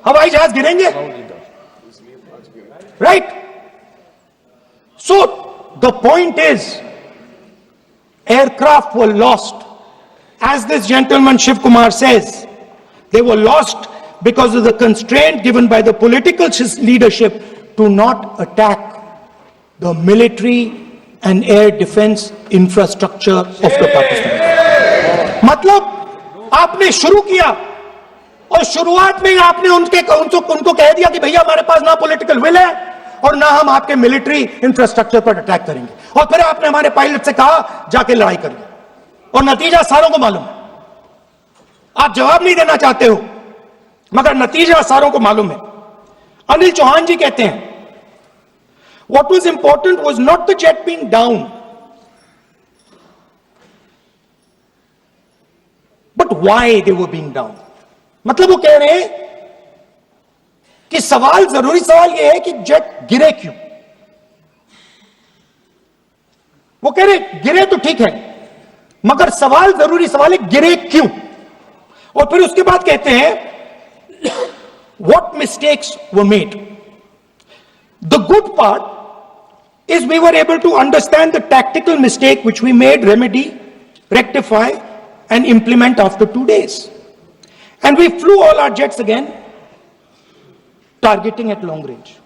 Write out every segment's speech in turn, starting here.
हवाई जहाज गिरेंगे, right? So the point is, aircraft were lost, as this gentleman Shiv Kumar says. They were lost because of the constraint given by the political leadership to not attack the military and air defense infrastructure of the Pakistan. मतलब आपने शुरू किया और शुरुआत में आपने उनको कह दिया कि भैया हमारे पास ना पॉलिटिकल विल है और ना हम आपके मिलिट्री इंफ्रास्ट्रक्चर पर अटैक करेंगे, और फिर आपने हमारे पायलट से कहा जाके लड़ाई करिए, और नतीजा सारों को मालूम है। आप जवाब नहीं देना चाहते हो, मगर नतीजा सारों को मालूम है। अनिल चौहान जी कहते हैं, what was important was not the jet being down, but why they were being down. मतलब वो कह रहे हैं कि जरूरी सवाल यह है कि जेट गिरे क्यों। वो कह रहे गिरे तो ठीक है, मगर जरूरी सवाल है गिरे क्यों। और फिर उसके बाद कहते हैं what mistakes were made. The good part is we were able to understand the tactical mistake which we made, remedy, rectify and implement after 2 days. And we flew all our jets again, targeting at long range.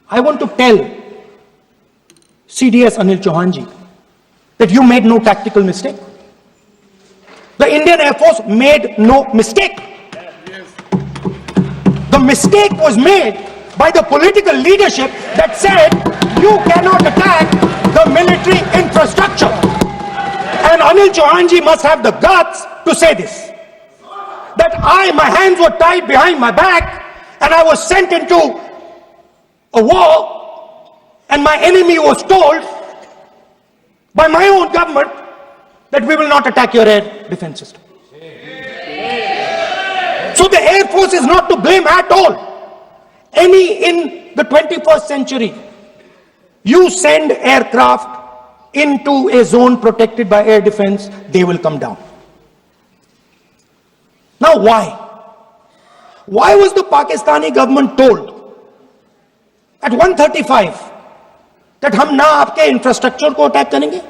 I want to tell CDS Anil Chauhan ji that you made no tactical mistake. The Indian Air Force made no mistake. The mistake was made by the political leadership that said you cannot attack the military infrastructure. And Anil Chauhan ji must have the guts to say this, that my hands were tied behind my back and I was sent into a war, and my enemy was told by my own government that we will not attack your air defense system. So the Air Force is not to blame at all. In the 21st century, you send aircraft into a zone protected by air defense, they will come down. Now why? Why was the Pakistani government told at 1:35 that हम ना आपके infrastructure को attack करेंगे,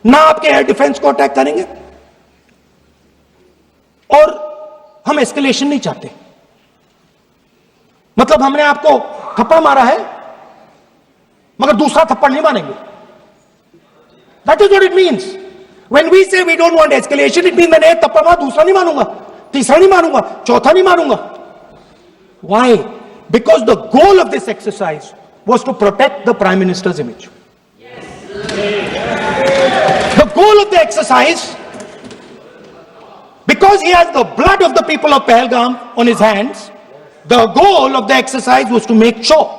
ना आपके air defence को attack करेंगे, और हम एस्केलेशन नहीं चाहते? मतलब हमने आपको थप्पड़ मारा है मगर दूसरा थप्पड़ नहीं मारेंगे. That is what it means. When we say we don't want escalation, it means मैंने एक थप्पड़ मारा, दूसरा नहीं मारूंगा, तीसरा नहीं मारूंगा, चौथा नहीं मारूंगा. Why? Because the goal of this exercise was to protect the Prime Minister's image. The goal of the exercise, because he has the blood of the people of Pahalgam on his hands, the goal of the exercise was to make sure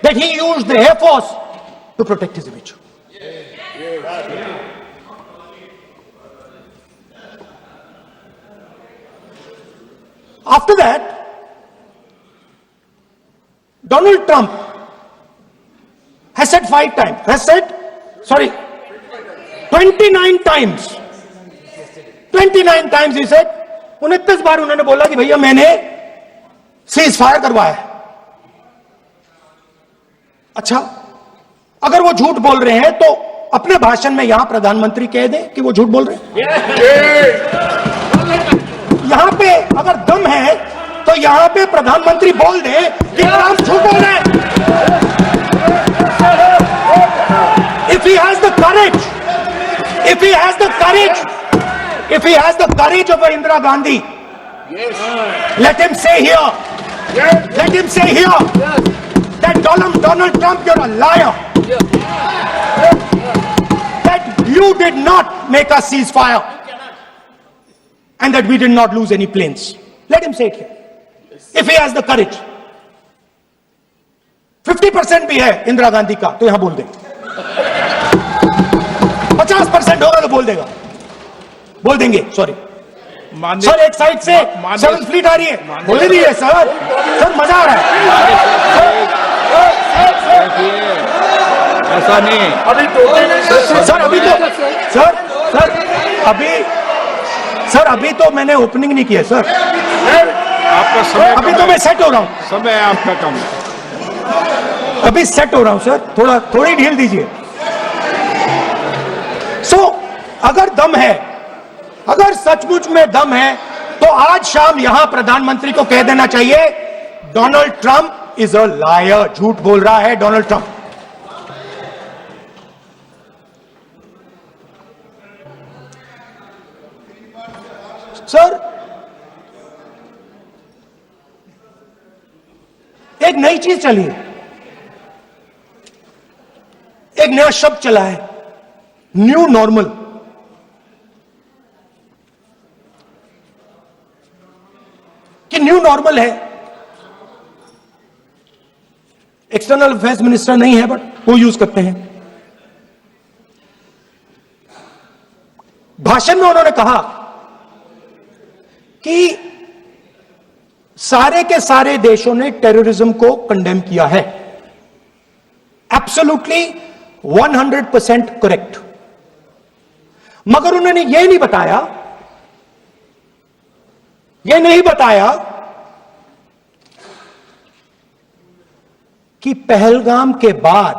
that he used the Air Force to protect his image. After that, Donald Trump has said 29 times. 29 times he said, 29 बार उन्होंने बोला कि भैया मैंने cease fire करवाया. अच्छा, अगर वो झूठ बोल रहे हैं तो अपने भाषण में यहां प्रधानमंत्री कह दें कि वो झूठ बोल रहे हैं. यहां पे अगर दम है तो यहां पे प्रधानमंत्री बोल दे कि ट्रंप झूठ बोल रहे हैं. If he has the courage, if he has the courage of Indira Gandhi, let him say here, that Donald Trump, you're a liar. That you did not make us ceasefire and that we did not lose any planes. Let him say it here. If he has the courage. 50% भी है इंदिरा गांधी का तो यहां बोल दे. 50% होगा तो बोल देंगे. सॉरी सर, एक साइड से 7th फ्लीट आ रही है, बोल दीजिए सर. मजा आ रहा है. ऐसा नहीं सर अभी तो मैंने ओपनिंग नहीं किया सर. आपका समय अभी कम तो है। मैं सेट हो रहा हूं, समय आपका कम है। अभी सेट हो रहा हूं सर, थोड़ी ढील दीजिए। अगर दम है, अगर सचमुच में दम है, तो आज शाम यहां प्रधानमंत्री को कह देना चाहिए, Donald Trump is a liar, झूठ बोल रहा है डोनाल्ड ट्रंप। सर, एक नई चीज चली है, एक नया शब्द चला है, न्यू नॉर्मल। कि न्यू नॉर्मल है, एक्सटर्नल अफेयर्स मिनिस्टर नहीं है, बट वो यूज करते हैं। भाषण में उन्होंने कहा कि सारे के सारे देशों ने टेररिज्म को कंडेम किया है। Absolutely 100% correct. मगर उन्होंने यह नहीं बताया कि पहलगाम के बाद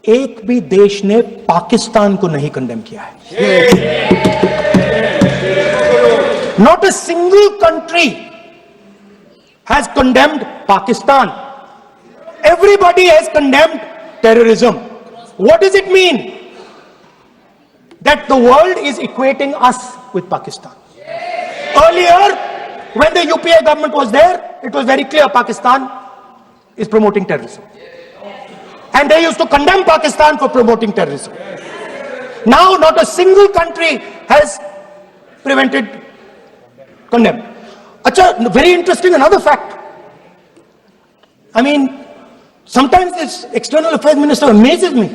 एक भी देश ने पाकिस्तान को नहीं कंडेम किया है। Not a single country has condemned Pakistan. Everybody has condemned terrorism. What does it mean? That the world is equating us with Pakistan. Earlier, when the UPA government was there, it was very clear Pakistan is promoting terrorism. And they used to condemn Pakistan for promoting terrorism. Now, not a single country has condemned. Acha, very interesting, another fact. I mean, sometimes this external affairs minister amazes me.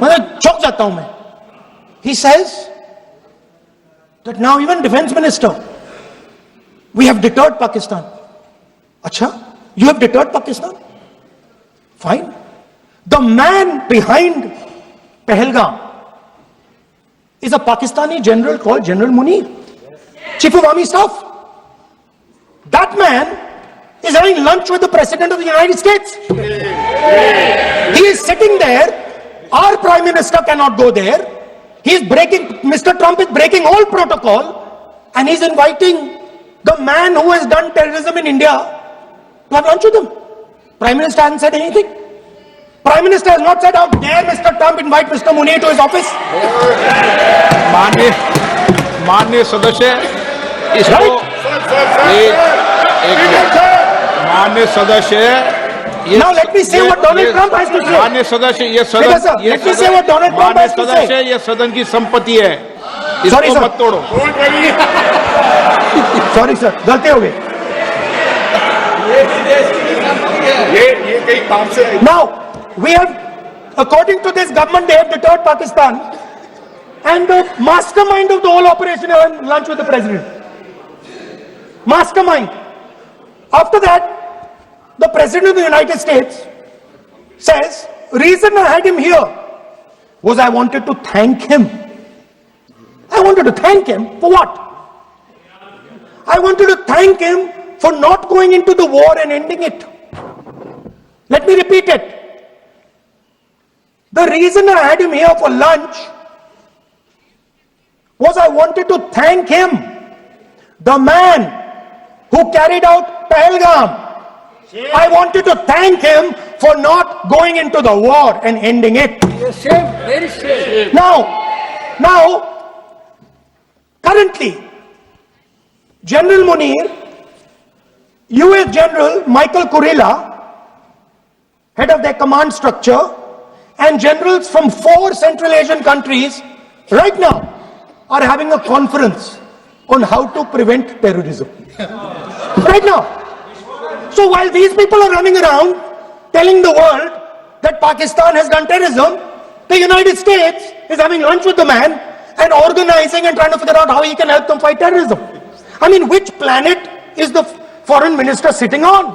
मतलब चौंक जाता हूं मैं. He says that now even defense minister, we have deterred Pakistan. Acha, you have deterred Pakistan? Fine. The man behind Pahalgam is a Pakistani general called General Munir, Chief of Army Staff. That man is having lunch with the President of the United States. He is sitting there. Our Prime Minister cannot go there. Mr. Trump is breaking all protocol, and he's inviting the man who has done terrorism in India to have lunch with him. Prime Minister hasn't said anything. Prime Minister has not said, how dare Mr. Trump invite Mr. Munir to his office. माननीय सदस्य, इसको माननीय सदस्य, Now let me say what Donald Trump has to say. माननीय सदस्य, ये Let me say what Donald Trump has to say. ये सदन की संपत्ति है, Sorry, इसको sir. मत तोड़ो। Sorry sir, गलती हो गई. ये कई काम से Now, we have, according to this government, they have deterred Pakistan, and the mastermind of the whole operation had lunch with the president. Mastermind. After that, the President of the United States says, reason I had him here was I wanted to thank him. I wanted to thank him for what? I wanted to thank him for not going into the war and ending it. Let me repeat it. The reason I had him here for lunch was I wanted to thank him, the man who carried out Pahalgam. I wanted to thank him for not going into the war and ending it. Very shame. Now, currently, General Munir, US General Michael Kurilla, head of their command structure, and generals from 4 Central Asian countries right now are having a conference on how to prevent terrorism. Right now. So while these people are running around telling the world that Pakistan has done terrorism, the United States is having lunch with the man and organizing and trying to figure out how he can help them fight terrorism. I mean, which planet is the foreign minister sitting on?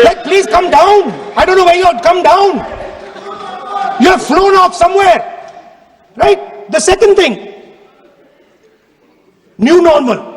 Like, please come down. I don't know where you're, come down. You have flown off somewhere. Right? The second thing, new normal.